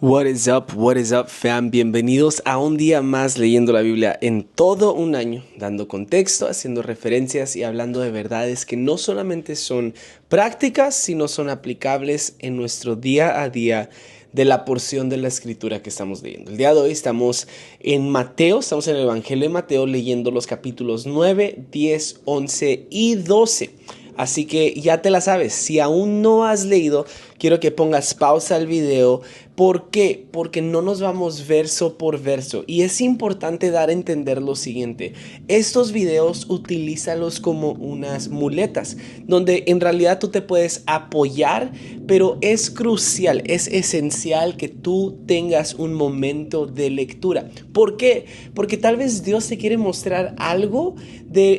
What is up, fam? Bienvenidos a un día más leyendo la Biblia en todo un año, dando contexto, haciendo referencias y hablando de verdades que no solamente son prácticas, sino son aplicables en nuestro día a día de la porción de la escritura que estamos leyendo. El día de hoy estamos en Mateo, estamos en el Evangelio de Mateo leyendo los capítulos 9, 10, 11 y 12. Así que ya te la sabes, si aún no has leído, quiero que pongas pausa al video. ¿Por qué? Porque no nos vamos verso por verso. Y es importante dar a entender lo siguiente. Estos videos utilízalos como unas muletas, donde en realidad tú te puedes apoyar, pero es crucial, es esencial que tú tengas un momento de lectura. ¿Por qué? Porque tal vez Dios te quiere mostrar algo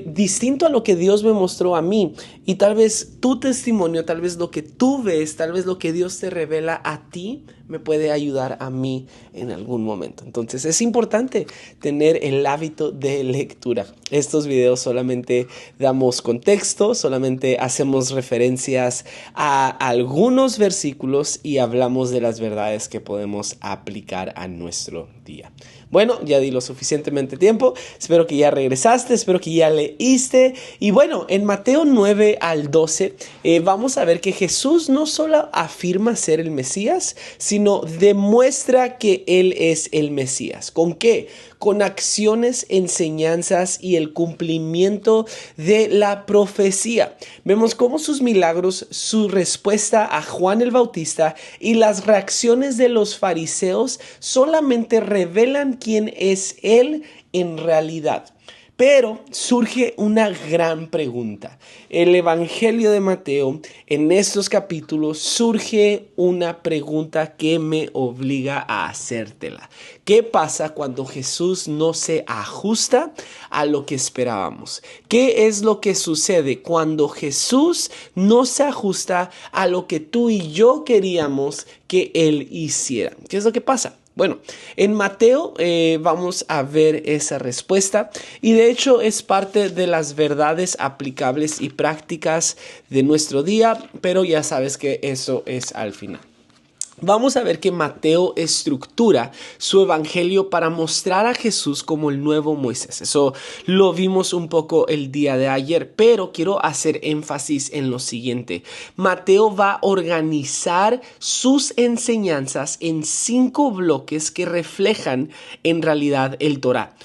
distinto a lo que Dios me mostró a mí. Y tal vez tu testimonio, tal vez lo que tú ves, tal vez lo que Dios te revela a ti, me puede ayudar a mí en algún momento. Entonces es importante tener el hábito de lectura. Estos videos solamente damos contexto, solamente hacemos referencias a algunos versículos y hablamos de las verdades que podemos aplicar a nuestro día. Bueno, ya di lo suficientemente tiempo, espero que ya regresaste, espero que ya leíste. Y bueno, en Mateo 9 al 12 vamos a ver que Jesús no solo afirma ser el Mesías, sino demuestra que Él es el Mesías. ¿Con qué? Con acciones, enseñanzas y el cumplimiento de la profecía. Vemos cómo sus milagros, su respuesta a Juan el Bautista y las reacciones de los fariseos solamente revelan quién es Él en realidad. Pero surge una gran pregunta. El Evangelio de Mateo, en estos capítulos, surge una pregunta que me obliga a hacértela. ¿Qué pasa cuando Jesús no se ajusta a lo que esperábamos? ¿Qué es lo que sucede cuando Jesús no se ajusta a lo que tú y yo queríamos que Él hiciera? ¿Qué es lo que pasa? Bueno, en Mateo vamos a ver esa respuesta y de hecho es parte de las verdades aplicables y prácticas de nuestro día, pero ya sabes que eso es al final. Vamos a ver que Mateo estructura su evangelio para mostrar a Jesús como el nuevo Moisés. Eso lo vimos un poco el día de ayer, pero quiero hacer énfasis en lo siguiente. Mateo va a organizar sus enseñanzas en 5 bloques que reflejan en realidad el Torá.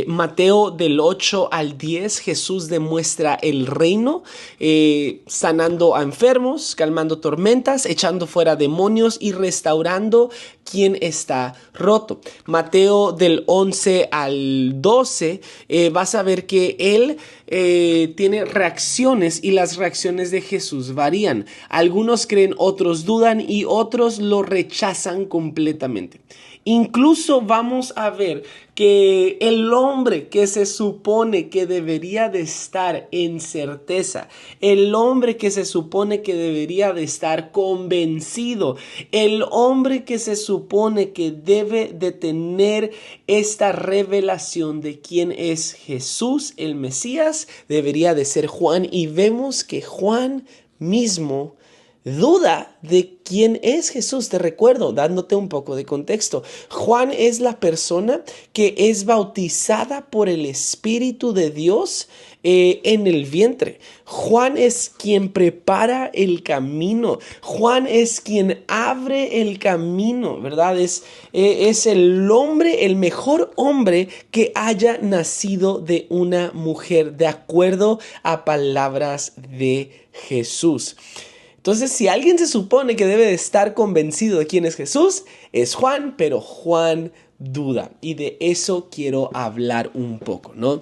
Mateo del 8 al 10, Jesús demuestra el reino, sanando a enfermos, calmando tormentas, echando fuera demonios y restaurando quien está roto. Mateo del 11 al 12, vas a ver que él tiene reacciones y las reacciones de Jesús varían. Algunos creen, otros dudan y otros lo rechazan completamente. Incluso vamos a ver que el hombre que se supone que debería de estar en certeza, el hombre que se supone que debería de estar convencido, el hombre que se supone que debe de tener esta revelación de quién es Jesús, el Mesías, debería de ser Juan. Y vemos que Juan mismo duda de quién es Jesús. Te recuerdo, dándote un poco de contexto. Juan es la persona que es bautizada por el Espíritu de Dios en el vientre. Juan es quien prepara el camino. Juan es quien abre el camino, ¿verdad? Es el hombre, el mejor hombre que haya nacido de una mujer, de acuerdo a palabras de Jesús. Entonces, si alguien se supone que debe de estar convencido de quién es Jesús, es Juan, pero Juan duda. Y de eso quiero hablar un poco, ¿no?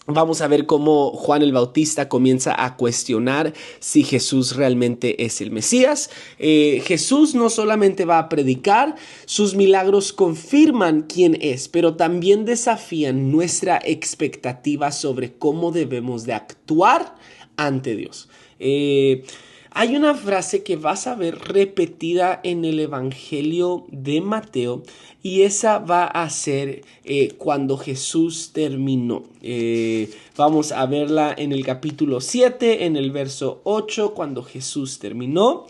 Vamos a ver cómo Juan el Bautista comienza a cuestionar si Jesús realmente es el Mesías. Jesús no solamente va a predicar, sus milagros confirman quién es, pero también desafían nuestra expectativa sobre cómo debemos de actuar ante Dios. Hay una frase que vas a ver repetida en el Evangelio de Mateo y esa va a ser cuando Jesús terminó. Vamos a verla en el capítulo 7, en el verso 8, cuando Jesús terminó.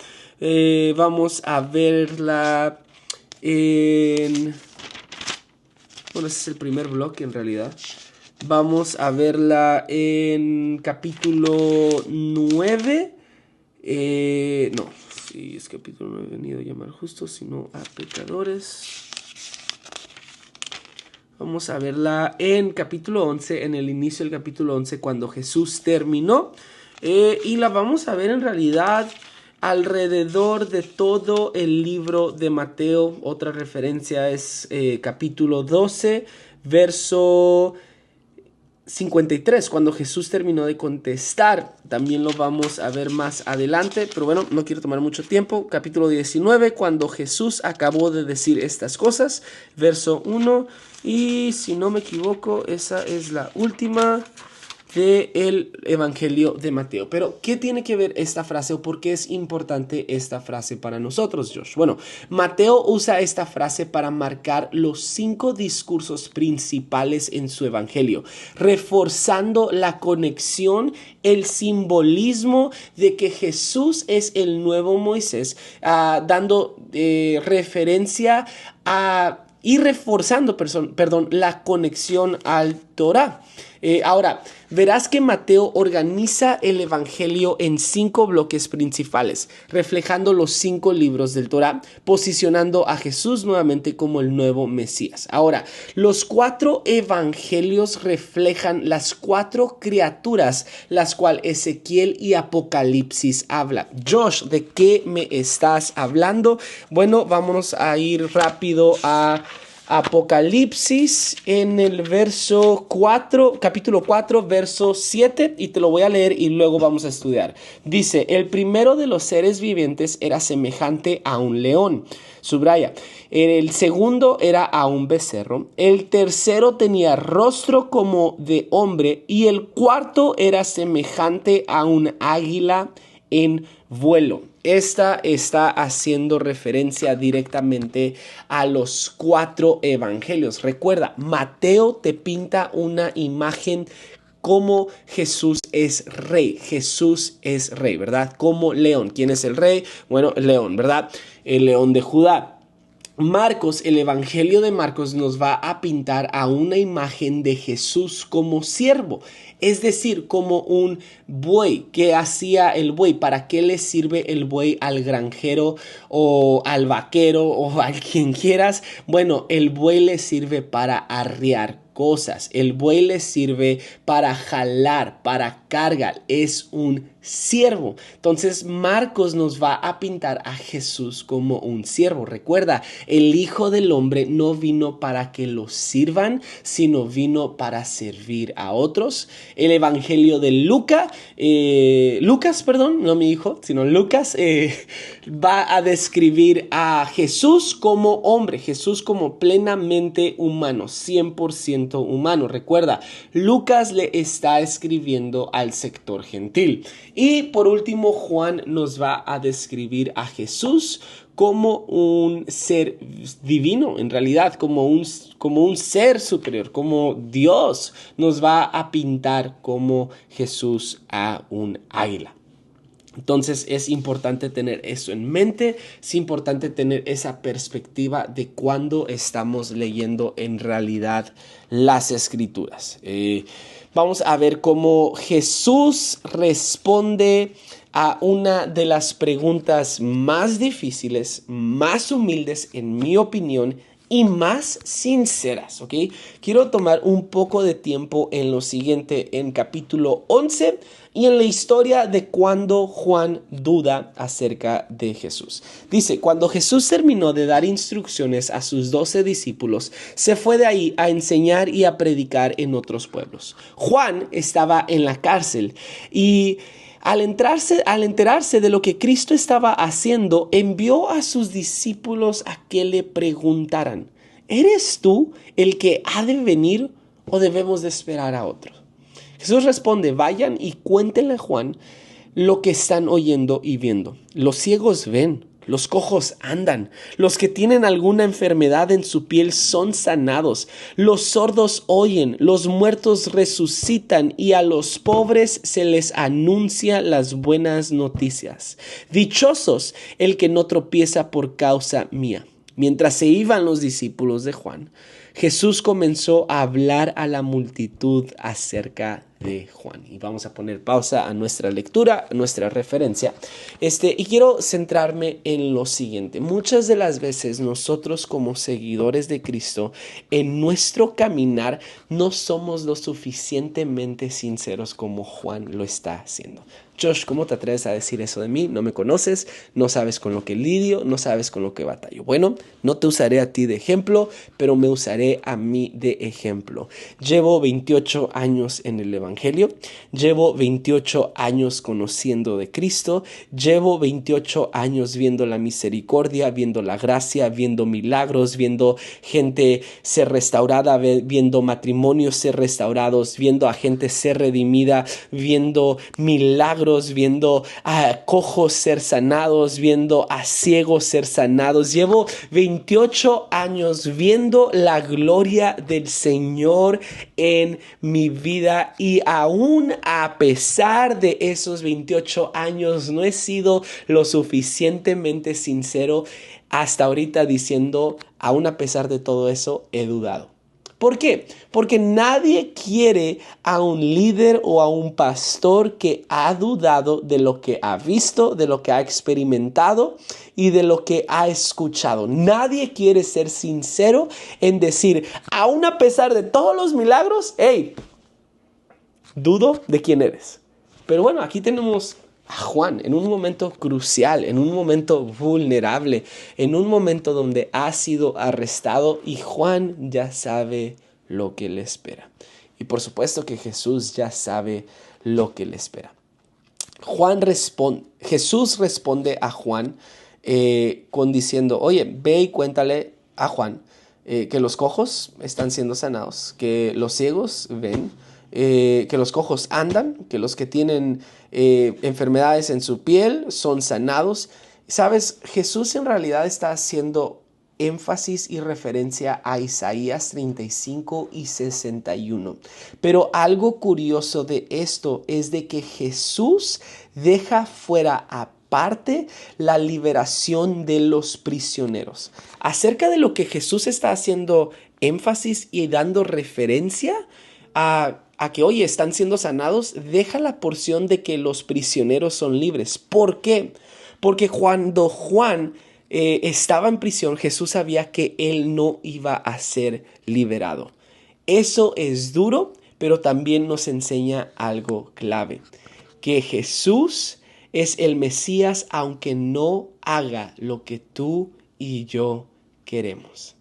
Vamos a verla Bueno, ese es el primer bloque en realidad. Vamos a verla en capítulo 9. No, sí, es capítulo 9. He venido a llamar justos, sino a pecadores. Vamos a verla en capítulo 11, en el inicio del capítulo 11, cuando Jesús terminó. Y la vamos a ver en realidad alrededor de todo el libro de Mateo. Otra referencia es capítulo 12, verso 53, cuando Jesús terminó de contestar. También lo vamos a ver más adelante, pero bueno, no quiero tomar mucho tiempo. Capítulo 19, cuando Jesús acabó de decir estas cosas, verso 1, y si no me equivoco, esa es la última del Evangelio de Mateo. Pero, ¿qué tiene que ver esta frase o por qué es importante esta frase para nosotros, Josh? Bueno, Mateo usa esta frase para marcar los 5 discursos principales en su Evangelio, reforzando la conexión, el simbolismo de que Jesús es el nuevo Moisés, dando referencia a y reforzando, la conexión al Torá. Ahora, verás que Mateo organiza el Evangelio en 5 bloques principales, reflejando los 5 libros del Torá, posicionando a Jesús nuevamente como el nuevo Mesías. Ahora, los 4 evangelios reflejan las 4 criaturas, las cuales Ezequiel y Apocalipsis hablan. Josh, ¿de qué me estás hablando? Bueno, vámonos a ir rápido a Apocalipsis en el capítulo 4, verso 7, y te lo voy a leer y luego vamos a estudiar. Dice, el primero de los seres vivientes era semejante a un león. Subraya, el segundo era a un becerro, el tercero tenía rostro como de hombre y el cuarto era semejante a un águila en vuelo. Esta está haciendo referencia directamente a los 4 evangelios. Recuerda, Mateo te pinta una imagen como Jesús es rey. Jesús es rey, ¿verdad? Como león. ¿Quién es el rey? Bueno, el león, ¿verdad? El león de Judá. Marcos, el Evangelio de Marcos nos va a pintar a una imagen de Jesús como siervo, es decir, como un buey. ¿Qué hacía el buey? ¿Para qué le sirve el buey al granjero o al vaquero o a quien quieras? Bueno, el buey le sirve para arriar cosas. El buey le sirve para jalar, para cargar. Es un siervo. Entonces Marcos nos va a pintar a Jesús como un siervo. Recuerda, el Hijo del Hombre no vino para que lo sirvan, sino vino para servir a otros. El Evangelio de Lucas, no mi hijo, sino Lucas, va a describir a Jesús como hombre, Jesús como plenamente humano, 100% humano. Recuerda, Lucas le está escribiendo al sector gentil. Y por último, Juan nos va a describir a Jesús como un ser divino, en realidad, como un ser superior, como Dios nos va a pintar como Jesús a un águila. Entonces es importante tener eso en mente, es importante tener esa perspectiva de cuando estamos leyendo en realidad las escrituras. Vamos a ver cómo Jesús responde a una de las preguntas más difíciles, más humildes en mi opinión y más sinceras, ¿ok? Quiero tomar un poco de tiempo en lo siguiente, en capítulo 11 y en la historia de cuando Juan duda acerca de Jesús. Dice, cuando Jesús terminó de dar instrucciones a sus 12 discípulos, se fue de ahí a enseñar y a predicar en otros pueblos. Juan estaba en la cárcel y al enterarse de lo que Cristo estaba haciendo, envió a sus discípulos a que le preguntaran, ¿eres tú el que ha de venir o debemos de esperar a otro? Jesús responde, vayan y cuéntenle a Juan lo que están oyendo y viendo. Los ciegos ven, los cojos andan, los que tienen alguna enfermedad en su piel son sanados, los sordos oyen, los muertos resucitan y a los pobres se les anuncia las buenas noticias. Dichosos el que no tropieza por causa mía. Mientras se iban los discípulos de Juan, Jesús comenzó a hablar a la multitud acerca de Juan. Y vamos a poner pausa a nuestra lectura, a nuestra referencia. Y quiero centrarme en lo siguiente. Muchas de las veces nosotros como seguidores de Cristo, en nuestro caminar, no somos lo suficientemente sinceros como Juan lo está haciendo. Josh, ¿cómo te atreves a decir eso de mí? No me conoces, no sabes con lo que lidio, no sabes con lo que batallo. Bueno, no te usaré a ti de ejemplo, pero me usaré a mí de ejemplo. Llevo 28 años en el Evangelio, llevo 28 años conociendo de Cristo, llevo 28 años viendo la misericordia, viendo la gracia, viendo milagros, viendo gente ser restaurada, viendo matrimonios ser restaurados, viendo a gente ser redimida, viendo milagros, viendo a cojos ser sanados, viendo a ciegos ser sanados. Llevo 28 años viendo la gloria del Señor en mi vida y aún a pesar de esos 28 años no he sido lo suficientemente sincero hasta ahorita diciendo, aún a pesar de todo eso, he dudado. ¿Por qué? Porque nadie quiere a un líder o a un pastor que ha dudado de lo que ha visto, de lo que ha experimentado y de lo que ha escuchado. Nadie quiere ser sincero en decir, aún a pesar de todos los milagros, hey, dudo de quién eres. Pero bueno, aquí tenemos a Juan en un momento crucial, en un momento vulnerable, en un momento donde ha sido arrestado y Juan ya sabe lo que le espera. Y por supuesto que Jesús ya sabe lo que le espera. Jesús responde a Juan diciendo, oye, ve y cuéntale a Juan que los cojos están siendo sanados, que los ciegos ven, que los cojos andan, que los que tienen enfermedades en su piel son sanados. ¿Sabes? Jesús en realidad está haciendo énfasis y referencia a Isaías 35 y 61. Pero algo curioso de esto es de que Jesús deja fuera aparte la liberación de los prisioneros. Acerca de lo que Jesús está haciendo énfasis y dando referencia a que, oye, están siendo sanados, deja la porción de que los prisioneros son libres. ¿Por qué? Porque cuando Juan estaba en prisión, Jesús sabía que él no iba a ser liberado. Eso es duro, pero también nos enseña algo clave, que Jesús es el Mesías aunque no haga lo que tú y yo queremos.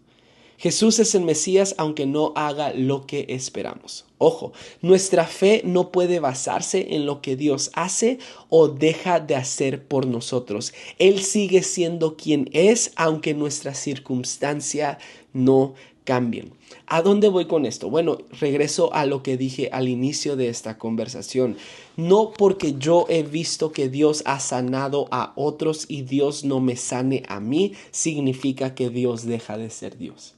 Jesús es el Mesías aunque no haga lo que esperamos. Ojo, nuestra fe no puede basarse en lo que Dios hace o deja de hacer por nosotros. Él sigue siendo quien es aunque nuestra circunstancia no cambien. ¿A dónde voy con esto? Bueno, regreso a lo que dije al inicio de esta conversación. No porque yo he visto que Dios ha sanado a otros y Dios no me sane a mí, significa que Dios deja de ser Dios.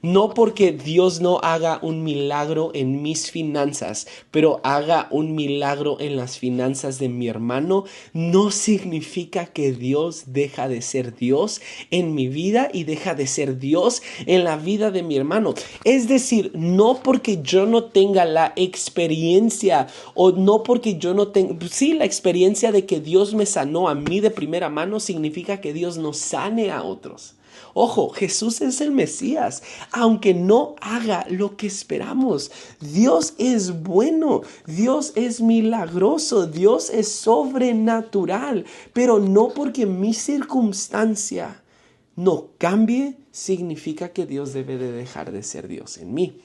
No porque Dios no haga un milagro en mis finanzas, pero haga un milagro en las finanzas de mi hermano, no significa que Dios deja de ser Dios en mi vida y deja de ser Dios en la vida de mi hermano. Es decir, no porque yo no tenga la experiencia o no porque yo no tenga, sí, la experiencia de que Dios me sanó a mí de primera mano, significa que Dios no sane a otros. Ojo, Jesús es el Mesías, aunque no haga lo que esperamos. Dios es bueno, Dios es milagroso, Dios es sobrenatural, pero no porque mi circunstancia no cambie, significa que Dios debe de dejar de ser Dios en mí.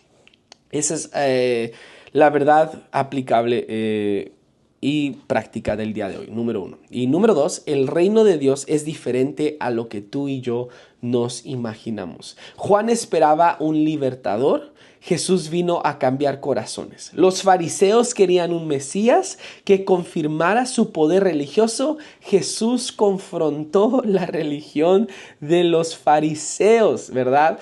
Esa es la verdad aplicable y práctica del día de hoy, número 1. Y número 2, el reino de Dios es diferente a lo que tú y yo nos imaginamos. Juan esperaba un libertador. Jesús vino a cambiar corazones. Los fariseos querían un Mesías que confirmara su poder religioso. Jesús confrontó la religión de los fariseos, ¿verdad?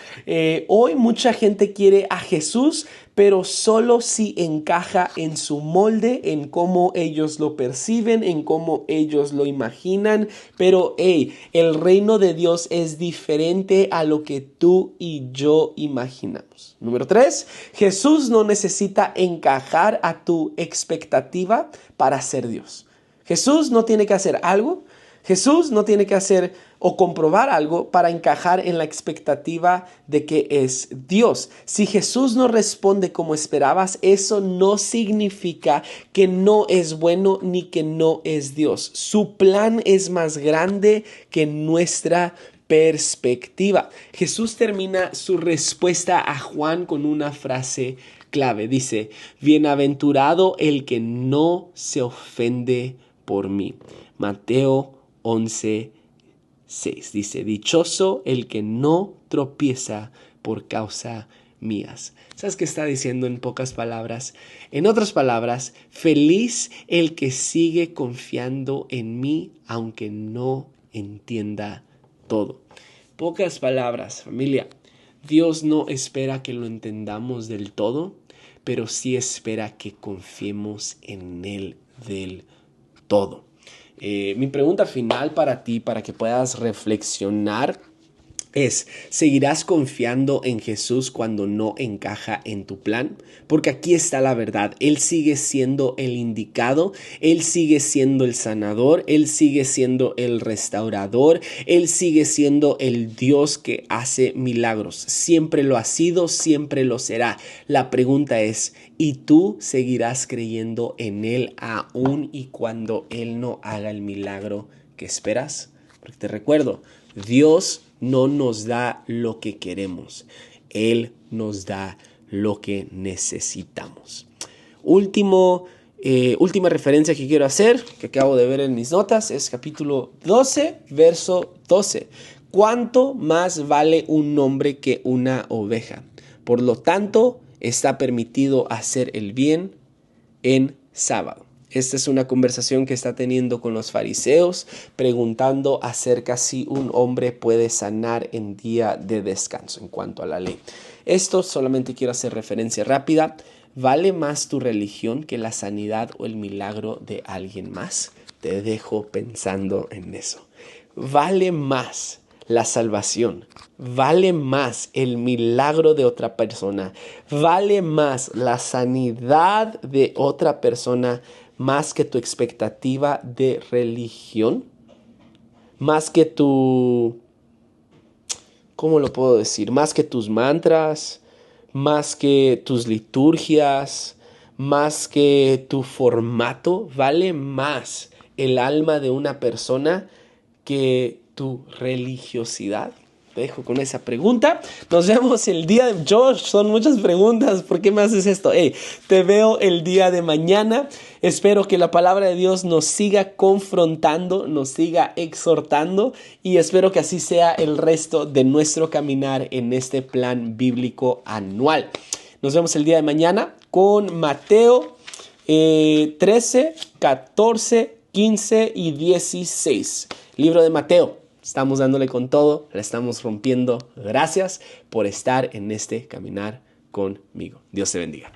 Hoy mucha gente quiere a Jesús, pero solo si encaja en su molde, en cómo ellos lo perciben, en cómo ellos lo imaginan. Pero el reino de Dios es diferente diferente a lo que tú y yo imaginamos. Número 3, Jesús no necesita encajar a tu expectativa para ser Dios. Jesús no tiene que hacer algo. Jesús no tiene que hacer o comprobar algo para encajar en la expectativa de que es Dios. Si Jesús no responde como esperabas, eso no significa que no es bueno ni que no es Dios. Su plan es más grande que nuestra perspectiva. Jesús termina su respuesta a Juan con una frase clave. Dice, bienaventurado el que no se ofende por mí. Mateo 11:6 dice, dichoso el que no tropieza por causa mías. ¿Sabes qué está diciendo en pocas palabras? En otras palabras, feliz el que sigue confiando en mí aunque no entienda todo. Pocas palabras, familia. Dios no espera que lo entendamos del todo, pero sí espera que confiemos en Él del todo. Mi pregunta final para ti, para que puedas reflexionar, es, ¿seguirás confiando en Jesús cuando no encaja en tu plan? Porque aquí está la verdad. Él sigue siendo el indicado, Él sigue siendo el sanador, Él sigue siendo el restaurador, Él sigue siendo el Dios que hace milagros. Siempre lo ha sido, siempre lo será. La pregunta es, ¿y tú seguirás creyendo en Él aún y cuando Él no haga el milagro que esperas? Porque te recuerdo, Dios no nos da lo que queremos. Él nos da lo que necesitamos. Última referencia que quiero hacer, que acabo de ver en mis notas, es capítulo 12, verso 12. ¿Cuánto más vale un hombre que una oveja? Por lo tanto, está permitido hacer el bien en sábado. Esta es una conversación que está teniendo con los fariseos, preguntando acerca si un hombre puede sanar en día de descanso en cuanto a la ley. Esto solamente quiero hacer referencia rápida. ¿Vale más tu religión que la sanidad o el milagro de alguien más? Te dejo pensando en eso. ¿Vale más la salvación? ¿Vale más el milagro de otra persona? ¿Vale más la sanidad de otra persona más que tu expectativa de religión? Más que ¿cómo lo puedo decir? Más que tus mantras, más que tus liturgias, más que tu formato. ¿Vale más el alma de una persona que tu religiosidad? Te dejo con esa pregunta. Nos vemos el día de... Josh, son muchas preguntas. ¿Por qué me haces esto? Te veo el día de mañana. Espero que la palabra de Dios nos siga confrontando, nos siga exhortando y espero que así sea el resto de nuestro caminar en este plan bíblico anual. Nos vemos el día de mañana con Mateo 13, 14, 15 y 16. Libro de Mateo. Estamos dándole con todo, la estamos rompiendo. Gracias por estar en este caminar conmigo. Dios te bendiga.